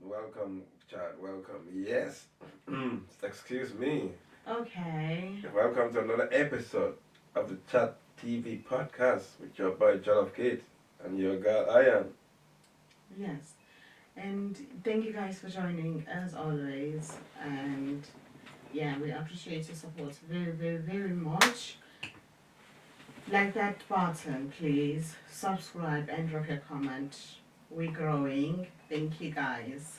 welcome, Chad, welcome. Yes, excuse me. Okay. Welcome to another episode of the Chat TV podcast with your boy, John of Kate, and your girl, Ian. Yes. And thank you guys for joining as always. And yeah, we appreciate your support very, very, very much. Like that button, please. Subscribe and drop your comment. We're growing. Thank you guys.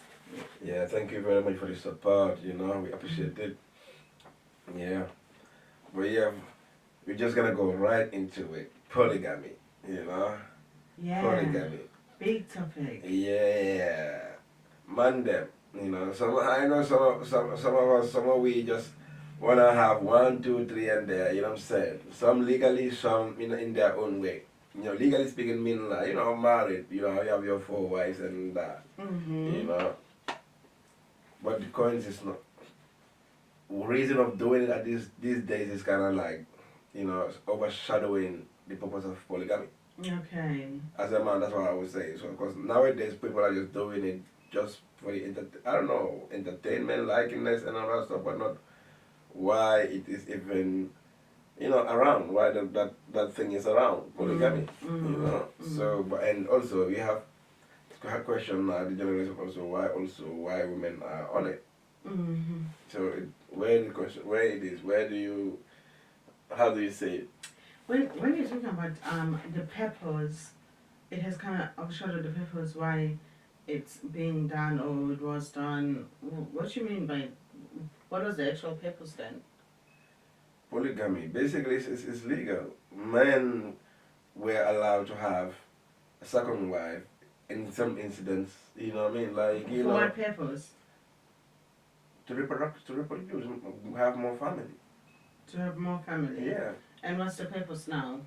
Yeah, thank you very much for the support, we appreciate it. Yeah, but yeah, we're just gonna go right into it. Polygamy, you know? Yeah. Polygamy. Big topic. Yeah, man, them. Some I know some of us, some of we just wanna have one, two, three, and there. You know what I'm saying? Some legally, some in their own way. Legally speaking, mean like married. You have your four wives and that. You Mm-hmm. know, but the coins is not reason of doing it at these days is kind of like overshadowing the purpose of polygamy. Okay. As a man, that's what I would say. So, because nowadays people are just doing it just for the I don't know, entertainment, likeness, and all that stuff, but not why it is even around. Why that thing is around polygamy. Mm-hmm. So, but and also we have a question the generation also why women are on it. Mm-hmm. So, where the question, where it is, where do you, how do you say it? When you're talking about the peppers, it has kind of overshadowed the peppers why it's being done or it was done. What you mean by what was the actual peppers then? Polygamy basically is legal. Men were allowed to have a second wife in some incidents. You know what I mean? Like For what peppers? to reproduce, have more family. To have more family. Yeah. And what's the purpose now?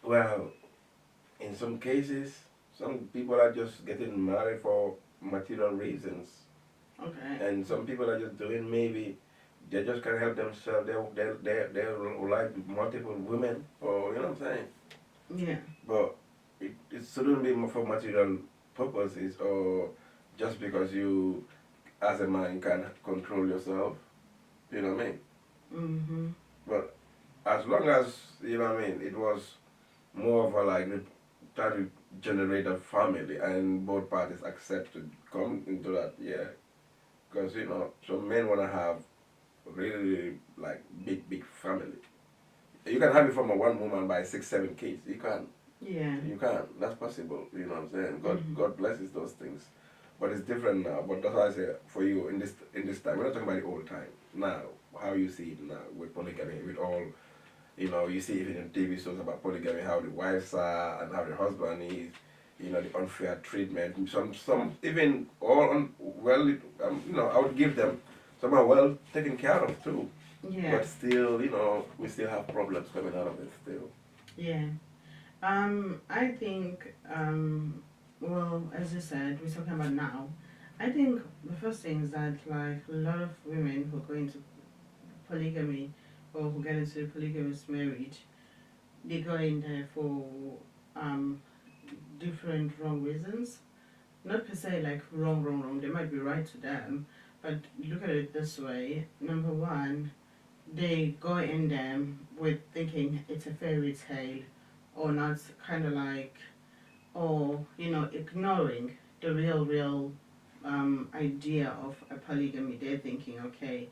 Well, in some cases, some people are just getting married for material reasons, Okay. and some people are just doing maybe they just can't help themselves. They like multiple women, or you know what I'm saying. Yeah. But it shouldn't be for material purposes or just because you, as a man, can control yourself. You know what I mean? Mm-hmm. But as long as, you know what I mean, it was more of a like try to generate a family and both parties accept to come into that, yeah. Because, some men want to have really like big family. You can have it from a one woman by 6, 7 kids. You can. Yeah. You can. That's possible. You know what I'm saying? God, Mm-hmm. God blesses those things. But it's different now. But that's why I say for you in this time, we're not talking about the old time. Now, how you see it now with polygamy, with all, you see even in TV shows about polygamy, how the wives are and how the husband is, the unfair treatment. Some even all well, I would give them. Some are well taken care of too. Yeah. But still, we still have problems coming out of it still. Yeah. I think, well, as you said, we're talking about now. I think the first thing is that, like, a lot of women who go into polygamy or who get into polygamous marriage, they go in there for um, different wrong reasons. Not per se like wrong. They might be right to them, but look at it this way. Number one, they go in them with thinking it's a fairy tale or not, kind of like, or ignoring the real idea of a polygamy. They're thinking, okay,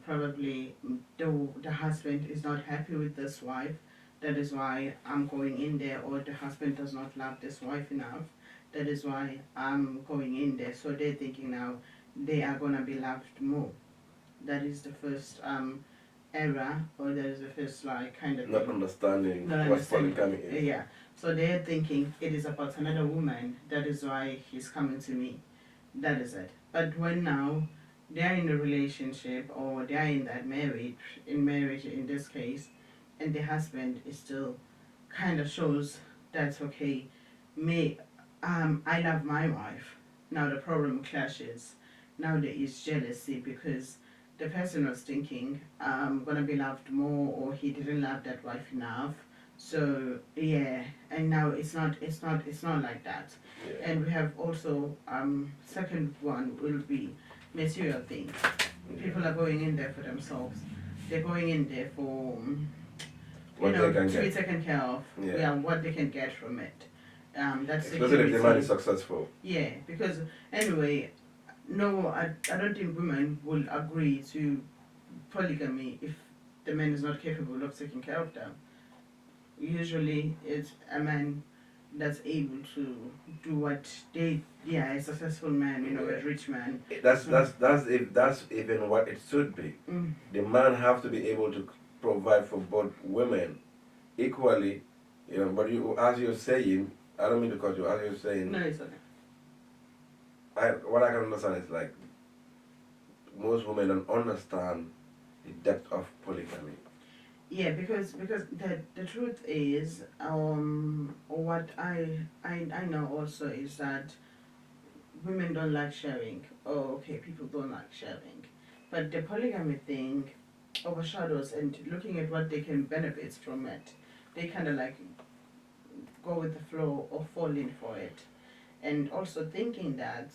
probably the husband is not happy with this wife, that is why I'm going in there, or the husband does not love this wife enough, that is why I'm going in there. So they're thinking now they are gonna be loved more. That is the first error, or that is the first like kind of Not thing. understanding Not what understanding. polygamy is. Yeah. So they're thinking it is about another woman. That is why he's coming to me. That is it. But when now they're in a relationship or they're in that marriage in this case, and the husband is still kind of shows that's okay. Me, I love my wife. Now the problem clashes. Now there is jealousy because the person was thinking I'm gonna be loved more, or he didn't love that wife enough, So yeah, and now it's not like that. Yeah. And we have also second one will be material things. People are going in there for themselves. They're going in there for What they can to be get. taken care of. Yeah. Yeah, what they can get from it. That's Especially if the man is security. successful. Yeah, because anyway, no, I don't think women will agree to polygamy if the man is not capable of taking care of them. Usually, it's a man that's able to do what yeah, a successful man, Yeah. a rich man. That's even what it should be. Mm. The man have to be able to provide for both women equally, But as you're saying, I don't mean to cut you. As you're saying, No, it's okay. what I can understand is like most women don't understand the depth of polygamy. Yeah, because the truth is, what I know also is that women don't like sharing. Oh, okay, people don't like sharing, but the polygamy thing overshadows, and looking at what they can benefit from it, they kind of like go with the flow or fall in for it, and also thinking that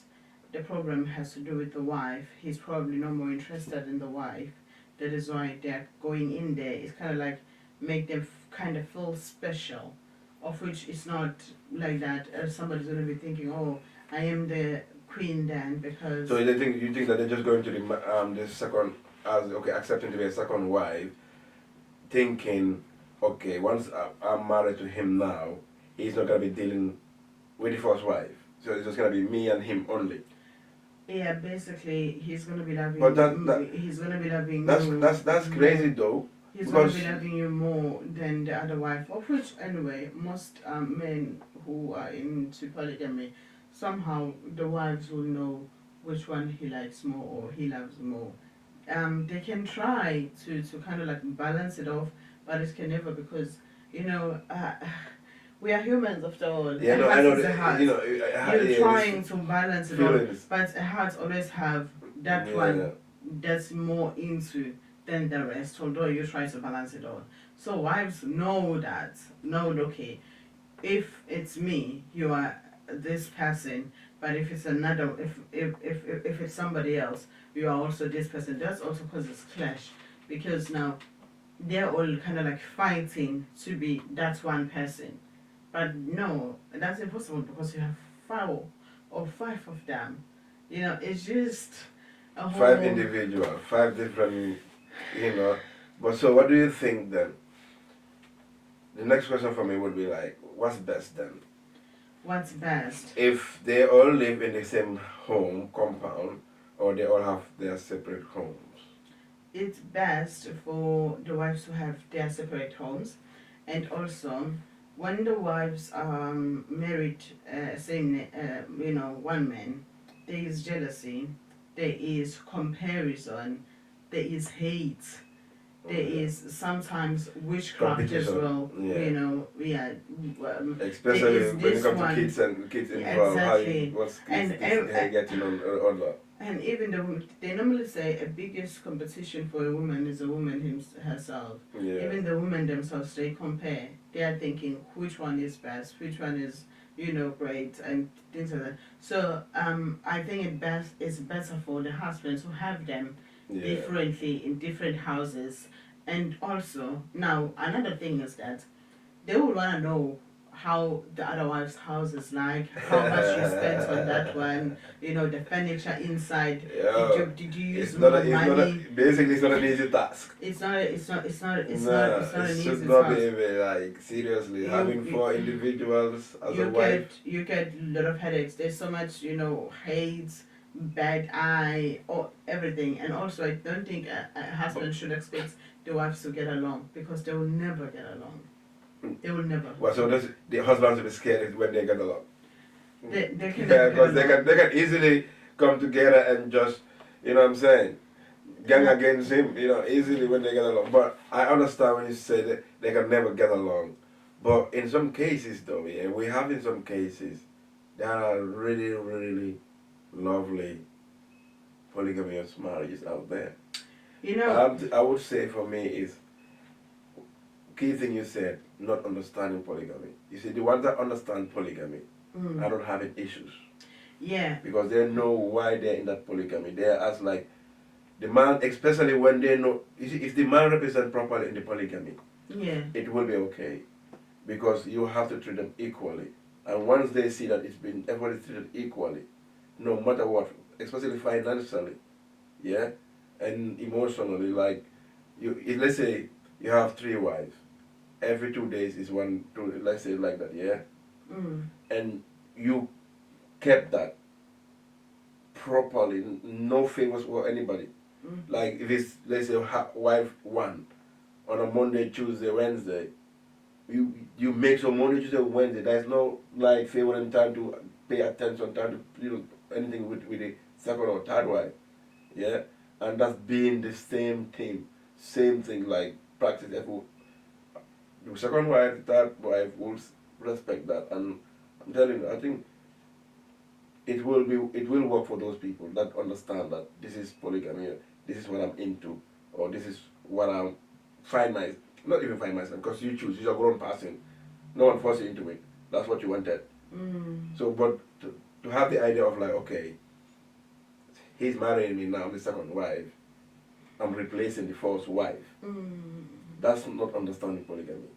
the problem has to do with the wife. He's probably no more interested in the wife. That is why they're going in there. It's kind of like make them kind of feel special, of which it's not like that. Somebody's going to be thinking, oh, I am the queen then because. So you think that they're just going to the second as okay accepting to be a second wife, thinking, okay, once I'm married to him now, he's not gonna be dealing with the first wife. So it's just gonna be me and him only. Yeah, basically, he's gonna be loving. But he's gonna be loving that's you. that's crazy though. He's Because gonna be loving you more than the other wife. Of which, anyway, most men who are into polygamy, somehow the wives will know which one he likes more or he loves more. They can try to kind of like balance it off, but it can never because we are humans after all. yeah, A no, I heart know is a that, heart. You're trying to balance it all, feelings. but a heart always have that Yeah. one that's more into than the rest, although you try to balance it all. So wives know that, okay, if it's me, you are this person, but if it's another, if it's somebody else, you are also this person. That's also causes clash, because now they're all kind of like fighting to be that one person. But no, that's impossible because you have 4 or 5 of them. It's just a whole. 5 individual, 5 different. But so what do you think then? The next question for me would be like, what's best then? What's best? If they all live in the same home compound, or they all have their separate homes. It's best for the wives to have their separate homes, and also when the wives are married, one man, there is jealousy, there is comparison, there is hate, there is sometimes witchcraft as well. Yeah. Especially Especially when it comes to kids involved, exactly. what's And kids getting on other. And even they normally say a biggest competition for a woman is a woman herself. Yeah. Even the women themselves, they compare. They are thinking which one is best, which one is great, and things like that. So I think it's better for the husbands to have them differently in different houses. And also now another thing is that they would want to know how the other wife's house is like, how much you spent on that one, the furniture inside. Did you use more money? Basically, it's not an easy task. It's not an It easy should not task. be even like seriously having 4 individuals as a wife. You get a lot of headaches. There's so much hate, bad eye, or everything. And also, I don't think a husband should expect the wives to get along, because they will never get along. They will never. Well, so the husbands will be scared when they get along. They can because they can easily come together and just, you know what I'm saying, gang against him, easily when they get along. But I understand when you say that they can never get along. But in some cases though, we have in some cases, there are really, really lovely polygamous marriages out there. I would say for me is key thing you said, not understanding polygamy. You see, the ones that understand polygamy are not having issues. Yeah. Because they know why they're in that polygamy. They're as like, the man, especially when they know, you see, if the man represents properly in the polygamy, yeah, it will be okay. Because you have to treat them equally. And once they see that everybody's treated equally, no matter what, especially financially, yeah, and emotionally, like, let's say you have 3 wives, every 2 days is one, two, let's say like that, yeah, and you kept that properly, no favors for anybody. Like if it's, let's say, wife 1 on a Monday, Tuesday, Wednesday, you make some Monday, Tuesday, Wednesday. There's no like favor and time to pay attention, time to anything with the second or third wife, yeah, and that's being the same thing like practice. The second wife, the third wife will respect that, and I'm telling you, I think it will work for those people that understand that this is polygamy, this is what I'm into, or this is what I'm not even find myself, because you choose, you're a grown person, no one forced you into it, that's what you wanted. So but to have the idea of like, okay, he's marrying me now, the second wife, I'm replacing the first wife, that's not understanding polygamy.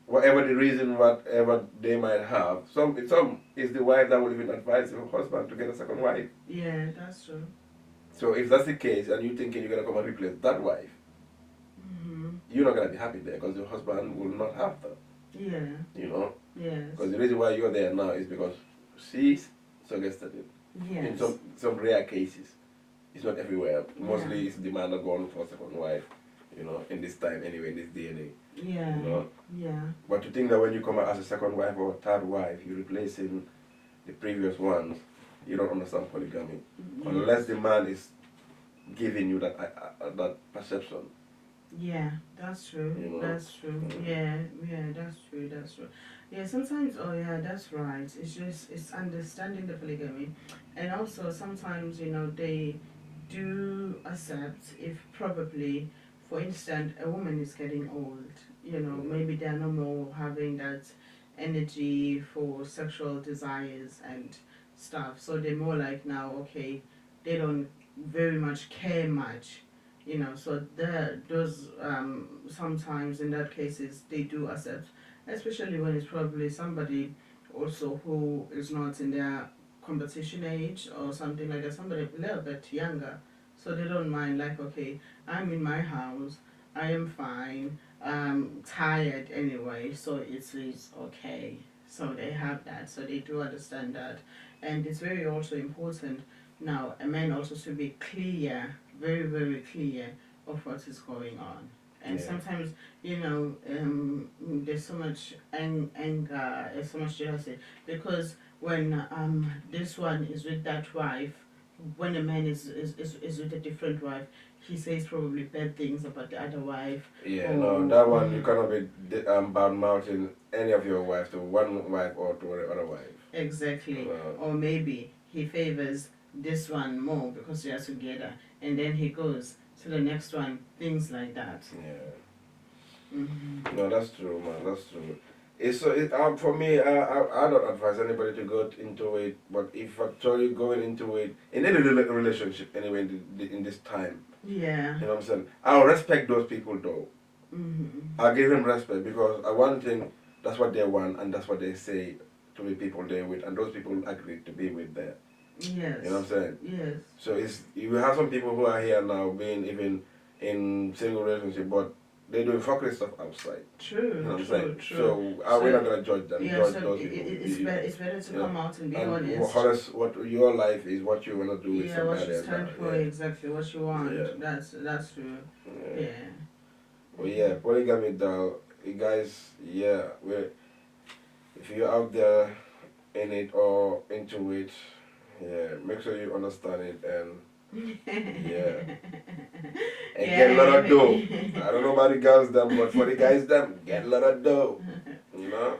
Whatever the reason, whatever they might have, some is the wife that will even advise her husband to get a second wife. Yeah, that's true. So if that's the case, and you're thinking you're gonna come and replace that wife, you're not gonna be happy there, because your husband will not have that. Yeah. You know. Yes. Because the reason why you're there now is because she suggested it. Yes. In some rare cases, it's not everywhere. Mostly, it's the man that gone for a second wife. You know, in this time anyway, in this day and age. Yeah. You know? Yeah. But to think that when you come out as a second wife or a third wife, you're replacing the previous ones, you don't understand polygamy. Yes. Unless the man is giving you that perception. Yeah, that's true. You know? That's true. Yeah, that's true. That's true. Yeah, sometimes, oh yeah, that's right. It's understanding the polygamy. And also sometimes, they do accept if probably, for instance, a woman is getting old, maybe they're no more having that energy for sexual desires and stuff. So they're more like now, okay, they don't very much care much, so those sometimes in that cases they do accept, especially when it's probably somebody also who is not in their competition age or something like that, somebody a little bit younger, so they don't mind, like, okay, I'm in my house, I am fine, I'm tired anyway, so it's okay. So they have that, so they do understand that. And it's very also important now a man also should be clear, very very clear of what is going on. And Yeah. sometimes there's so much anger, there's so much jealousy, because when this one is with that wife, when a man is with a different wife, he says probably bad things about the other wife. Yeah, no, that one you cannot be bad mouthing any of your wives to one wife or to the other wife. Exactly. No. Or maybe he favors this one more because they are together, and then he goes to the next one, things like that. Yeah. No, that's true, man. That's true. For me, I don't advise anybody to go into it. But if actually going into it in any relationship, anyway, in this time, yeah, you know what I'm saying. I'll respect those people though. I'll give them respect because one thing, that's what they want and that's what they say to the people they're with, and those people agree to be with them. Yes. You know what I'm saying? Yes. So you have some people who are here now being even in single relationship, but they're doing fuckery stuff outside. True. You know what I'm saying? True. So we're not gonna judge them. Yeah, judge so those people. it's better to come out and be honest. Honest, what your life is, what you wanna do with Yeah, somebody. what you stand for, exactly what you want. Yeah. That's true. Yeah. Well, yeah, polygamy, though, you guys, yeah, if you're out there in it or into it, yeah, make sure you understand it and yeah. And get a lot of dough. I don't know about the girls them, but for the guys them, get a lot of dough. You know?